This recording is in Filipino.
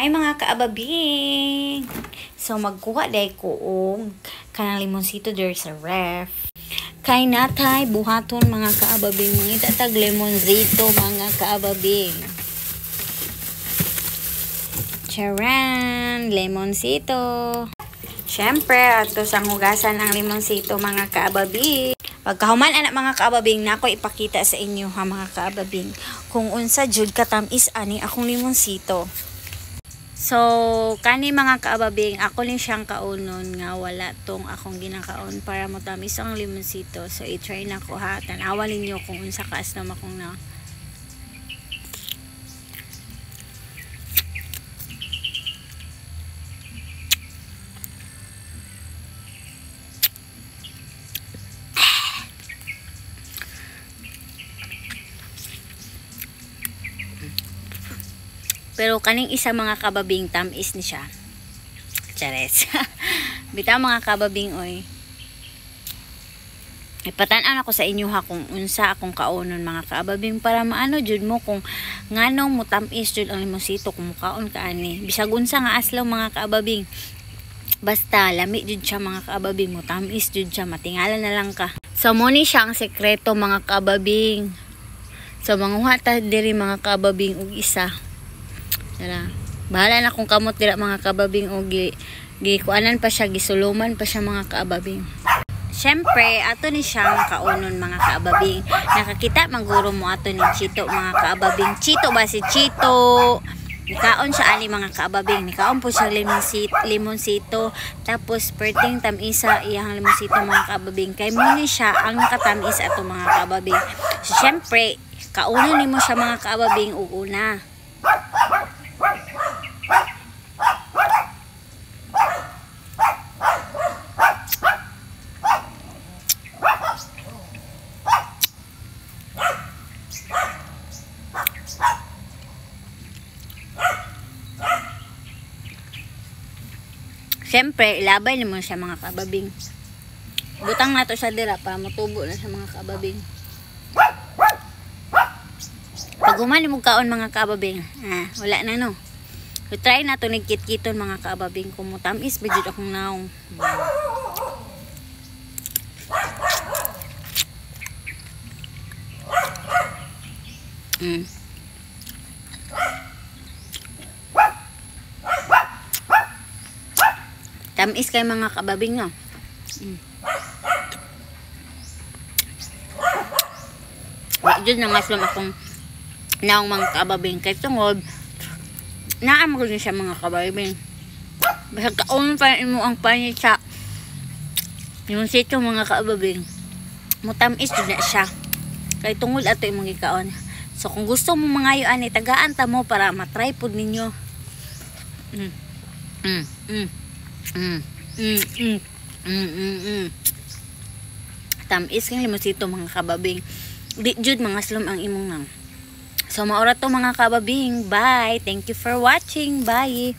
Ay mga kaababing! So magkuha day ko og kanang limonsito there sa ref. Kay natay buhaton mga kaababing, mga itatag limonsito mga kaababing. Charan! Limonsito! Siyempre, ato sang hugasan ang limonsito mga kaababing. Pagkahuman anak mga kaababing, nako ipakita sa inyo ha mga kaababing kung unsa jud katamis ani akong limonsito. So, kani mga kaababing, ako din siyang kaunon nga wala tong akong ginakaon para mo tamis ang limonsito. So, i-try na ko ha. Tanawan ninyo kung unsa kaas na akong na. Pero kaning isa mga kababing tamis ni siya. Chares. Bitaw mga kababing oy. Ipatan-an ako sa inyo ha kung unsa akong kaunon mga kababing para maano jud mo kung nganong mo tamis jud ang limonsito kung mukaon ka ani. Bisag unsa nga aslaw mga kababing. Basta lami jud siya mga kababing, mo tamis jud siya, matingala na lang ka. So mo ni siya ang sekreto mga kababing. So manguha ta diri mga kababing og isa. Tara. Bahala na kung kamot dira mga kababing o gikuanan pa siya, gisuluman pa siya mga kababing. Syempre, ato ni siyang kaunon mga kababing. Nakakita maguro mo ato ni Chito mga kababing. Chito ba si Chito? Nikaon siya ani mga kababing. Nikaon po siya limonsito. Tapos perting tamisa iyang limonsito mga kababing. Kay mo ni siya ang nakatamis ato mga kababing. So, syempre, kaunon ni mo siya mga kababing una. Siyempre, ilabay naman siya mga kababing. Butang na to sa dira para matubo na sa mga kababing. Pag humani mo kaon mga kababing, wala na no. So, try na to nagkit-kiton mga kababing. Kung mutamis, bidyo akong naong. Tamis kay mga kababing no. Wajud na mas lang akong naong mga kababing kay tungod naamag din siya mga kababing. Basta kaon pa mo ang panit sa yung sito mga kababing. Mutamis jud na siya. Kay tungod ato imong gikaon. So kung gusto mo mangayo ani tagaan ta mo para matry pud ninyo. Tamis kang limonsito mga kababing. Di jud mga slum ang imong nang. So maura to mga kababing. Bye. Thank you for watching. Bye.